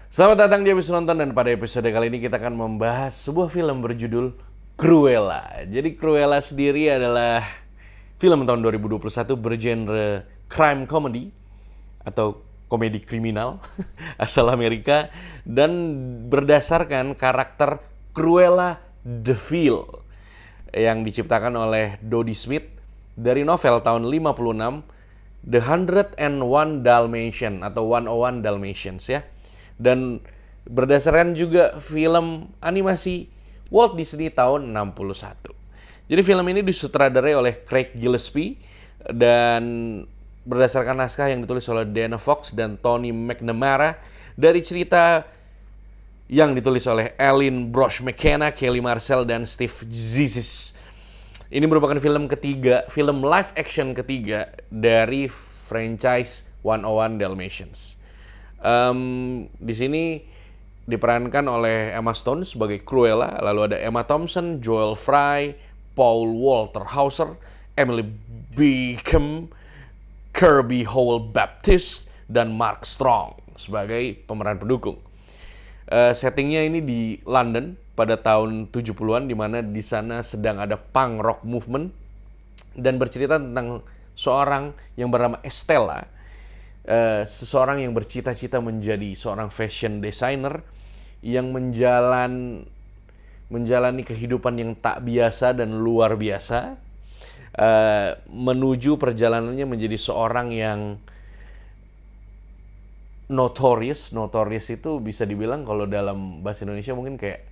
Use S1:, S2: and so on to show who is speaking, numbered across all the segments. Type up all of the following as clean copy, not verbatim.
S1: Selamat datang di episode nonton, dan pada episode kali ini kita akan membahas sebuah film berjudul Cruella. Jadi Cruella sendiri adalah film tahun 2021 bergenre crime comedy atau komedi kriminal asal Amerika dan berdasarkan karakter Cruella de Vil yang diciptakan oleh Dodie Smith dari novel tahun 56 The 101 Dalmatian atau 101 Dalmatians ya. Dan berdasarkan juga film animasi Walt Disney tahun 61. Jadi film ini disutradarai oleh Craig Gillespie dan berdasarkan naskah yang ditulis oleh Dana Fox dan Tony McNamara dari cerita yang ditulis oleh Aline Brosh McKenna, Kelly Marcel, dan Steve Zissou. Ini merupakan film live action ketiga dari franchise 101 Dalmatians. Di sini diperankan oleh Emma Stone sebagai Cruella, lalu ada Emma Thompson, Joel Fry, Paul Walter Hauser, Emily Beacom, Kirby Howell Baptist, dan Mark Strong sebagai pemeran pendukung. Settingnya ini di London pada tahun 70-an, di mana di sana sedang ada punk rock movement dan bercerita tentang seorang yang bernama Estella, seseorang yang bercita-cita menjadi seorang fashion designer yang menjalani kehidupan yang tak biasa dan luar biasa, menuju perjalanannya menjadi seorang yang notorious itu bisa dibilang kalau dalam bahasa Indonesia mungkin kayak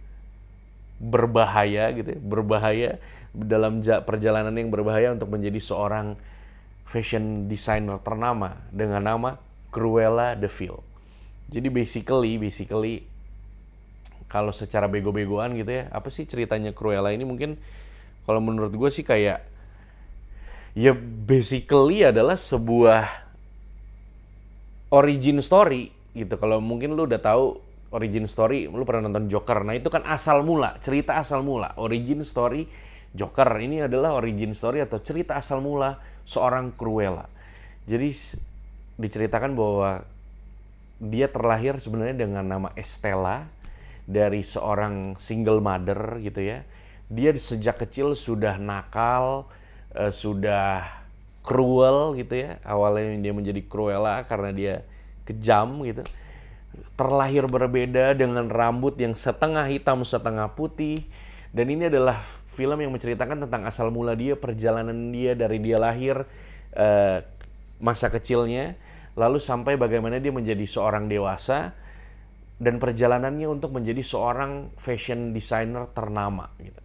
S1: berbahaya gitu ya, berbahaya dalam perjalanan yang berbahaya untuk menjadi seorang fashion designer ternama dengan nama Cruella de Vil. Jadi basically kalau secara bego-begoan gitu ya, apa sih ceritanya Cruella ini? Mungkin kalau menurut gue sih kayak ya basically adalah sebuah origin story gitu. Kalau mungkin lu udah tahu origin story, lu pernah nonton Joker. Nah, itu kan cerita asal mula, origin story Joker. Ini adalah origin story atau cerita asal mula seorang Cruella. Jadi diceritakan bahwa dia terlahir sebenarnya dengan nama Estella dari seorang single mother gitu ya. Dia sejak kecil sudah nakal, sudah cruel gitu ya. Awalnya dia menjadi Cruella karena dia kejam gitu. Terlahir berbeda dengan rambut yang setengah hitam setengah putih. Dan ini adalah film yang menceritakan tentang asal mula dia, perjalanan dia dari dia lahir, masa kecilnya, lalu sampai bagaimana dia menjadi seorang dewasa dan perjalanannya untuk menjadi seorang fashion designer ternama gitu.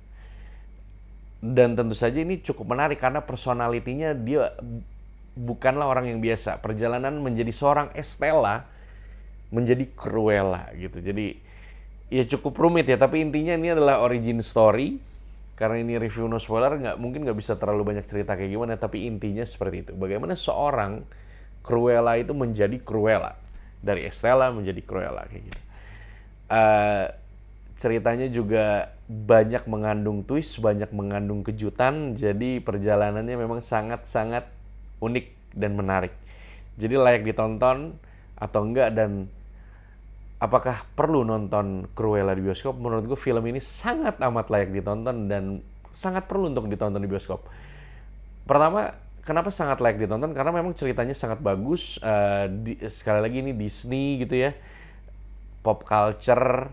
S1: Dan tentu saja ini cukup menarik karena personalitinya dia bukanlah orang yang biasa. Perjalanan menjadi seorang Estella menjadi Cruella gitu. Jadi ya cukup rumit ya, tapi intinya ini adalah origin story. Karena ini review no spoiler, mungkin nggak bisa terlalu banyak cerita kayak gimana, tapi intinya seperti itu. Bagaimana seorang Cruella itu menjadi Cruella, dari Estella menjadi Cruella kayak gitu. Ceritanya juga banyak mengandung twist, banyak mengandung kejutan, jadi perjalanannya memang sangat-sangat unik dan menarik. Jadi layak ditonton atau enggak, dan apakah perlu nonton Cruella di bioskop? Menurut gue film ini sangat amat layak ditonton dan sangat perlu untuk ditonton di bioskop. Pertama, kenapa sangat layak ditonton? Karena memang ceritanya sangat bagus. Sekali lagi ini Disney gitu ya, pop culture.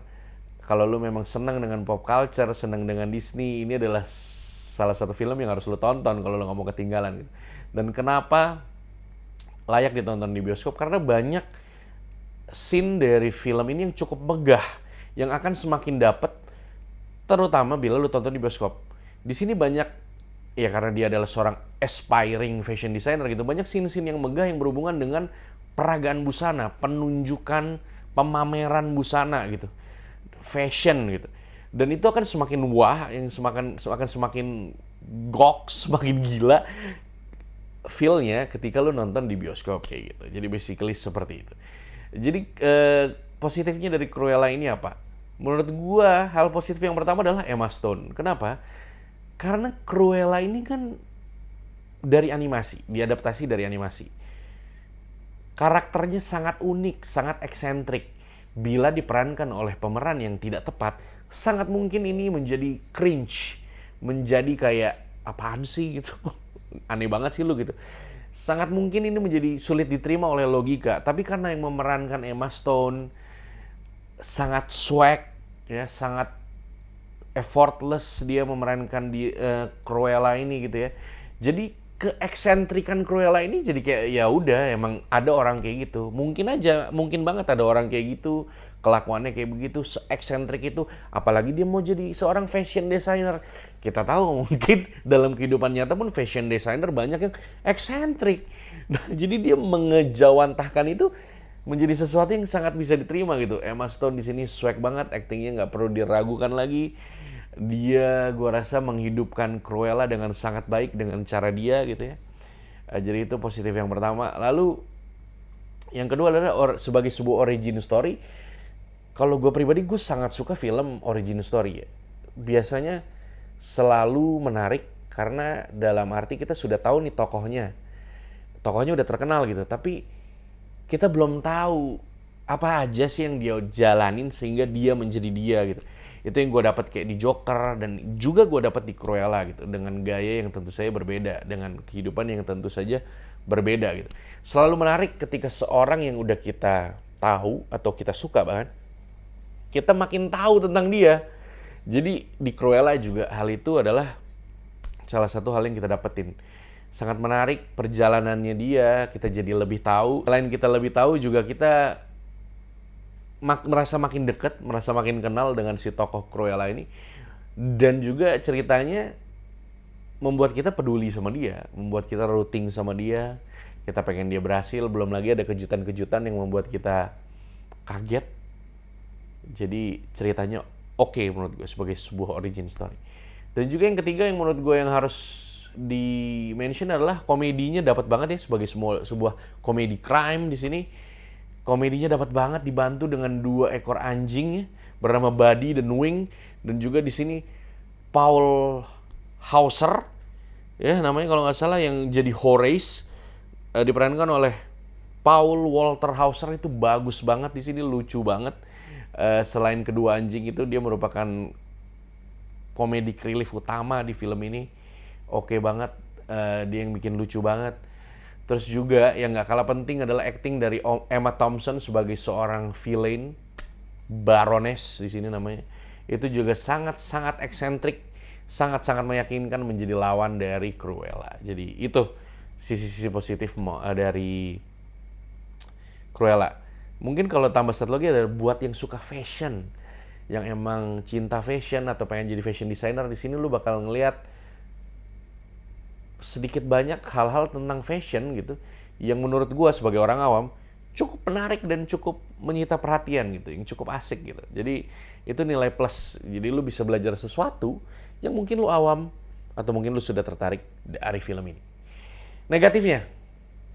S1: Kalau lu memang senang dengan pop culture, senang dengan Disney, ini adalah salah satu film yang harus lu tonton kalau lu nggak mau ketinggalan gitu. Dan kenapa layak ditonton di bioskop? Karena banyak scene dari film ini yang cukup megah, yang akan semakin dapet terutama bila lu tonton di bioskop. Di sini banyak, ya karena dia adalah seorang aspiring fashion designer gitu, banyak scene-scene yang megah yang berhubungan dengan peragaan busana, penunjukan, pemameran busana gitu, fashion gitu. Dan itu akan semakin wah, yang akan semakin gok, semakin gila feel-nya ketika lu nonton di bioskop kayak gitu. Jadi basically seperti itu. Jadi positifnya dari Cruella ini apa? Menurut gua hal positif yang pertama adalah Emma Stone. Kenapa? Karena Cruella ini kan dari animasi, diadaptasi dari animasi. Karakternya sangat unik, sangat eksentrik. bila diperankan oleh pemeran yang tidak tepat, sangat mungkin ini menjadi cringe, menjadi kayak apaan sih gitu. Aneh banget sih lu gitu. Sangat mungkin ini menjadi sulit diterima oleh logika, tapi karena yang memerankan Emma Stone sangat swag ya, sangat effortless dia memerankan di Cruella ini gitu ya. Jadi keeksentrikan Cruella ini jadi kayak ya udah emang ada orang kayak gitu. Mungkin banget ada orang kayak gitu, kelakuannya kayak begitu, se-eksentrik itu. Apalagi dia mau jadi seorang fashion designer. Kita tahu mungkin dalam kehidupan nyata pun fashion designer banyak yang eksentrik. Nah, jadi dia mengejawantahkan itu menjadi sesuatu yang sangat bisa diterima gitu. Emma Stone di sini swag banget, aktingnya nggak perlu diragukan lagi. Dia gua rasa menghidupkan Cruella dengan sangat baik dengan cara dia gitu ya. Jadi itu positif yang pertama. Lalu yang kedua adalah sebagai sebuah origin story. Kalau gue pribadi gue sangat suka film origin story ya. Biasanya selalu menarik karena dalam arti kita sudah tahu nih tokohnya. Tokohnya udah terkenal gitu, tapi kita belum tahu apa aja sih yang dia jalanin sehingga dia menjadi dia gitu. Itu yang gue dapat kayak di Joker dan juga gue dapat di Cruella gitu, dengan gaya yang tentu saja berbeda, dengan kehidupan yang tentu saja berbeda gitu. Selalu menarik ketika seorang yang udah kita tahu atau kita suka bahkan, kita makin tahu tentang dia. Jadi di Cruella juga hal itu adalah salah satu hal yang kita dapetin. Sangat menarik perjalanannya dia, kita jadi lebih tahu. Selain kita lebih tahu juga kita merasa makin dekat, merasa makin kenal dengan si tokoh Cruella ini. Dan juga ceritanya membuat kita peduli sama dia, membuat kita rooting sama dia. Kita pengen dia berhasil, belum lagi ada kejutan-kejutan yang membuat kita kaget. Jadi ceritanya oke menurut gue sebagai sebuah origin story. Dan juga yang ketiga yang menurut gue yang harus di-mention adalah komedinya dapat banget ya, sebagai sebuah komedi crime di sini. Komedinya dapat banget dibantu dengan 2 ekor anjing ya, bernama Buddy dan Wing, dan juga di sini Paul Hauser ya namanya kalau nggak salah, yang jadi Horace diperankan oleh Paul Walter Hauser. Itu bagus banget di sini, lucu banget. Selain kedua anjing itu, dia merupakan komedi relief utama di film ini. Oke banget, dia yang bikin lucu banget. Terus juga yang nggak kalah penting adalah acting dari Emma Thompson sebagai seorang villain, Baroness di sini namanya. Itu juga sangat-sangat eksentrik, sangat-sangat meyakinkan menjadi lawan dari Cruella. Jadi itu sisi-sisi positif dari Cruella. Mungkin kalau tambah satu lagi adalah buat yang suka fashion, yang emang cinta fashion atau pengen jadi fashion designer, di sini lu bakal ngelihat sedikit banyak hal-hal tentang fashion gitu yang menurut gua sebagai orang awam cukup menarik dan cukup menyita perhatian gitu, yang cukup asik gitu. Jadi itu nilai plus. Jadi lu bisa belajar sesuatu yang mungkin lu awam atau mungkin lu sudah tertarik dari film ini.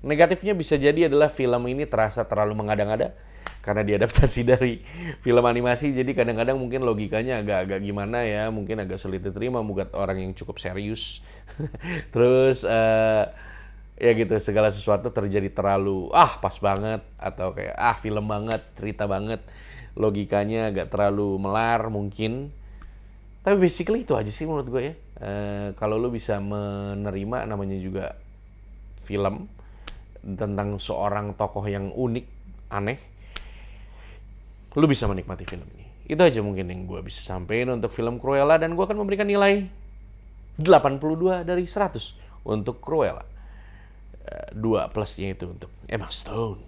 S1: Negatifnya bisa jadi adalah film ini terasa terlalu mengada-ngada karena diadaptasi dari film animasi. Jadi kadang-kadang mungkin logikanya agak-agak gimana ya, mungkin agak sulit diterima buat orang yang cukup serius. Terus ya gitu, segala sesuatu terjadi terlalu pas banget, atau kayak film banget, cerita banget, logikanya agak terlalu melar mungkin. Tapi basically itu aja sih menurut gue ya. Kalau lu bisa menerima, namanya juga film tentang seorang tokoh yang unik, aneh, lu bisa menikmati film ini. Itu aja mungkin yang gue bisa sampaikan untuk film Cruella, dan gue akan memberikan nilai 82 dari 100 untuk Cruella. 2 plusnya itu untuk Emma Stone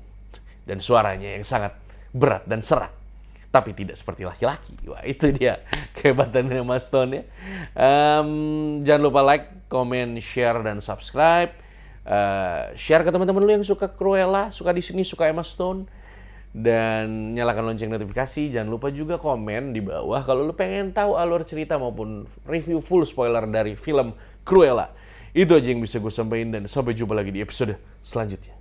S1: dan suaranya yang sangat berat dan serak, tapi tidak seperti laki-laki. Wah, itu dia kehebatan Emma Stone ya. Jangan lupa like, comment, share, dan subscribe. Share ke teman-teman lu yang suka Cruella, suka Disney, suka Emma Stone, dan nyalakan lonceng notifikasi. Jangan lupa juga komen di bawah kalau lu pengen tahu alur cerita maupun review full spoiler dari film Cruella. Itu aja yang bisa gue sampaikan, dan sampai jumpa lagi di episode selanjutnya.